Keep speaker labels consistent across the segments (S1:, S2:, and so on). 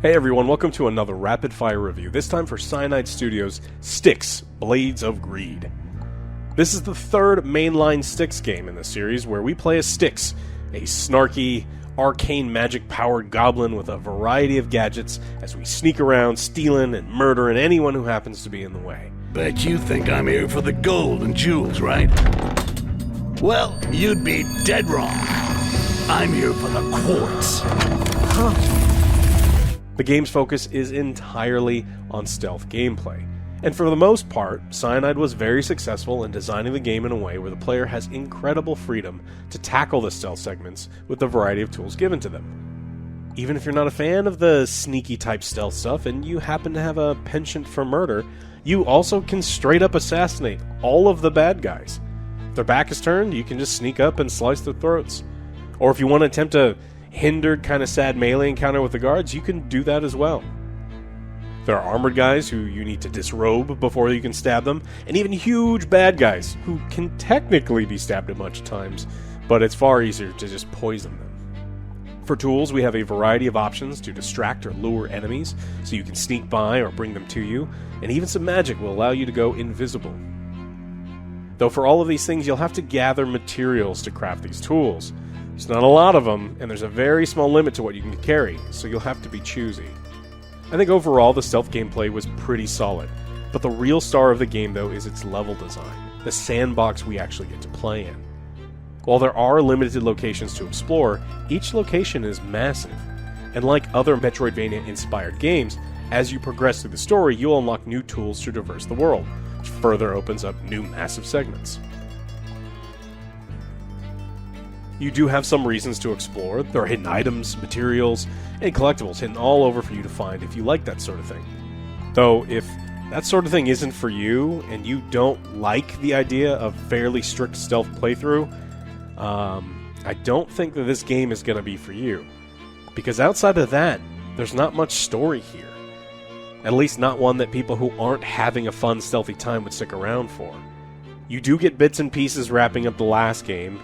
S1: Hey everyone, welcome to another rapid fire review, this time for Cyanide Studios' Styx, Blades of Greed. This is the third mainline Styx game in the series where we play as Styx, a snarky, arcane magic-powered goblin with a variety of gadgets as we sneak around, stealing and murdering anyone who happens to be in the way.
S2: Bet you think I'm here for the gold and jewels, right? Well, you'd be dead wrong. I'm here for the quartz.
S1: The game's focus is entirely on stealth gameplay, and for the most part, Cyanide was very successful in designing the game in a way where the player has incredible freedom to tackle the stealth segments with the variety of tools given to them. Even if you're not a fan of the sneaky type stealth stuff and you happen to have a penchant for murder, you also can straight up assassinate all of the bad guys. If their back is turned, you can just sneak up and slice their throats. Or if you want to attempt a hindered kind of sad melee encounter with the guards, you can do that as well. There are armored guys who you need to disrobe before you can stab them, and even huge bad guys who can technically be stabbed a bunch of times, but it's far easier to just poison them. For tools, we have a variety of options to distract or lure enemies, so you can sneak by or bring them to you, and even some magic will allow you to go invisible. Though for all of these things, you'll have to gather materials to craft these tools. There's not a lot of them, and there's a very small limit to what you can carry, so you'll have to be choosy. I think overall the stealth gameplay was pretty solid, but the real star of the game though is its level design, the sandbox we actually get to play in. While there are limited locations to explore, each location is massive, and like other Metroidvania-inspired games, as you progress through the story, you'll unlock new tools to traverse the world, which further opens up new massive segments. You do have some reasons to explore. There are hidden items, materials, and collectibles hidden all over for you to find if you like that sort of thing. Though, if that sort of thing isn't for you, and you don't like the idea of fairly strict stealth playthrough, I don't think that this game is going to be for you. Because outside of that, there's not much story here. At least not one that people who aren't having a fun, stealthy time would stick around for. You do get bits and pieces wrapping up the last game,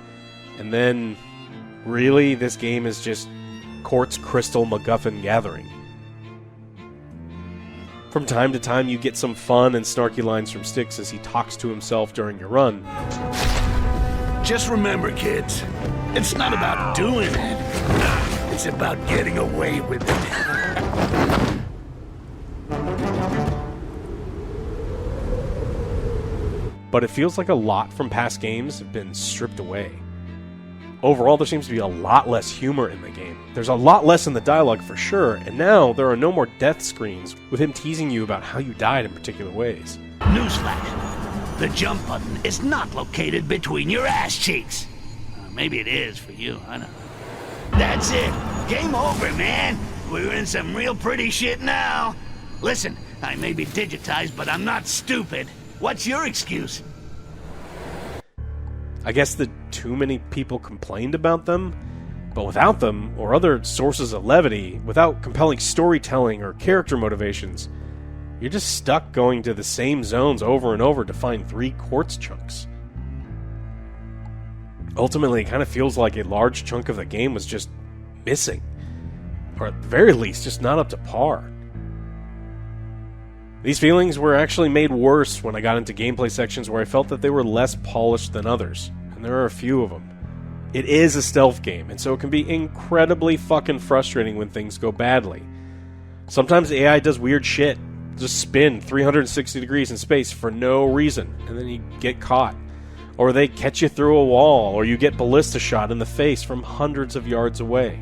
S1: and then, really, this game is just Quartz Crystal MacGuffin gathering. From time to time, you get some fun and snarky lines from Styx as he talks to himself during your run.
S2: Just remember, kids, it's not about doing it. It's about getting away with it.
S1: But it feels like a lot from past games have been stripped away. Overall, there seems to be a lot less humor in the game. There's a lot less in the dialogue for sure, and now there are no more death screens with him teasing you about how you died in particular ways.
S2: Newsflash. The jump button is not located between your ass cheeks. Maybe it is for you, I don't know. That's it. Game over, man. We're in some real pretty shit now. Listen, I may be digitized, but I'm not stupid. What's your excuse?
S1: I guess that too many people complained about them, but without them, or other sources of levity, without compelling storytelling or character motivations, you're just stuck going to the same zones over and over to find 3 quartz chunks. Ultimately, it kind of feels like a large chunk of the game was just missing, or at the very least, just not up to par. These feelings were actually made worse when I got into gameplay sections where I felt that they were less polished than others, and there are a few of them. It is a stealth game, and so it can be incredibly fucking frustrating when things go badly. Sometimes the AI does weird shit, just spin 360 degrees in space for no reason, and then you get caught. Or they catch you through a wall, or you get ballista shot in the face from hundreds of yards away.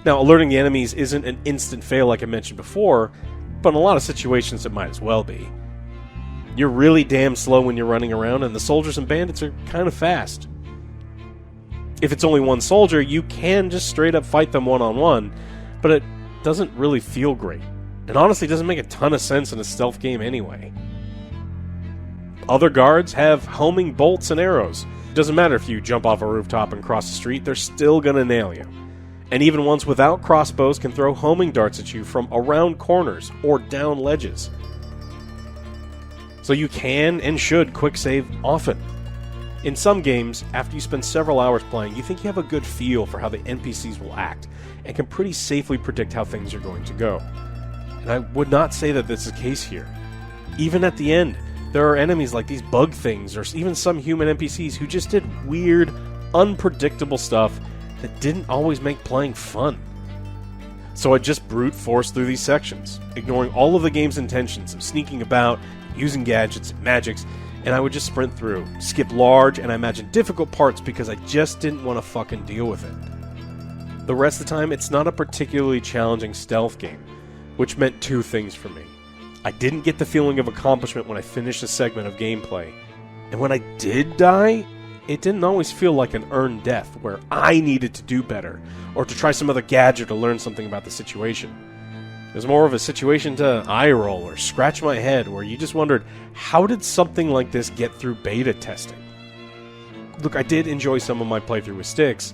S1: Now, alerting the enemies isn't an instant fail like I mentioned before, but in a lot of situations it might as well be. You're really damn slow when you're running around, and the soldiers and bandits are kind of fast. If it's only one soldier, you can just straight up fight them one-on-one, but it doesn't really feel great. And honestly doesn't make a ton of sense in a stealth game anyway. Other guards have homing bolts and arrows. Doesn't matter if you jump off a rooftop and cross the street, they're still gonna nail you. And even ones without crossbows can throw homing darts at you from around corners or down ledges. So you can and should quick save often. In some games, after you spend several hours playing, you think you have a good feel for how the NPCs will act, and can pretty safely predict how things are going to go. And I would not say that this is the case here. Even at the end, there are enemies like these bug things, or even some human NPCs who just did weird, unpredictable stuff that didn't always make playing fun. So I just brute force through these sections, ignoring all of the game's intentions of sneaking about, using gadgets and magics, and I would just sprint through, skip large and I imagine difficult parts because I just didn't want to fucking deal with it. The rest of the time, it's not a particularly challenging stealth game, which meant two things for me. I didn't get the feeling of accomplishment when I finished a segment of gameplay, and when I did die, it didn't always feel like an earned death where I needed to do better, or to try some other gadget or learn something about the situation. It was more of a situation to eye roll or scratch my head where you just wondered, how did something like this get through beta testing? Look, I did enjoy some of my playthrough with Styx,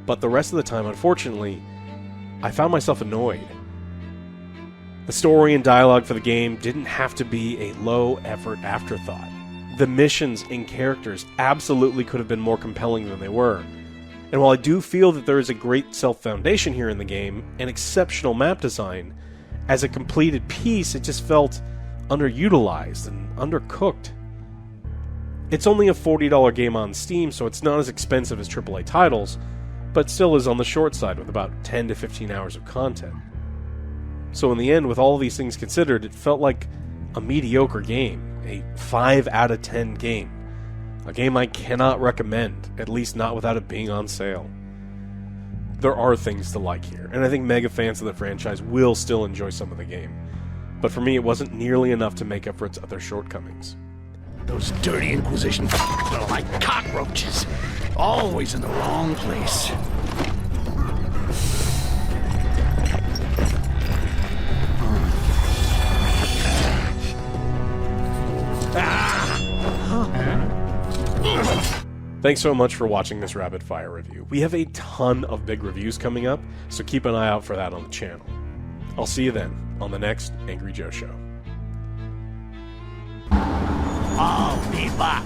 S1: but the rest of the time, unfortunately, I found myself annoyed. The story and dialogue for the game didn't have to be a low-effort afterthought. The missions and characters absolutely could have been more compelling than they were. And while I do feel that there is a great self-foundation here in the game, and exceptional map design, as a completed piece, it just felt underutilized and undercooked. It's only a $40 game on Steam, so it's not as expensive as AAA titles, but still is on the short side with about 10 to 15 hours of content. So in the end, with all these things considered, it felt like a mediocre game, a 5 out of 10 game. A game I cannot recommend, at least not without it being on sale. There are things to like here, and I think mega fans of the franchise will still enjoy some of the game. But for me, it wasn't nearly enough to make up for its other shortcomings.
S2: Those dirty Inquisition are like cockroaches, always in the wrong place.
S1: Thanks so much for watching this rapid fire review. We have a ton of big reviews coming up, so keep an eye out for that on the channel. I'll see you then on the next Angry Joe Show.
S2: I'll be back.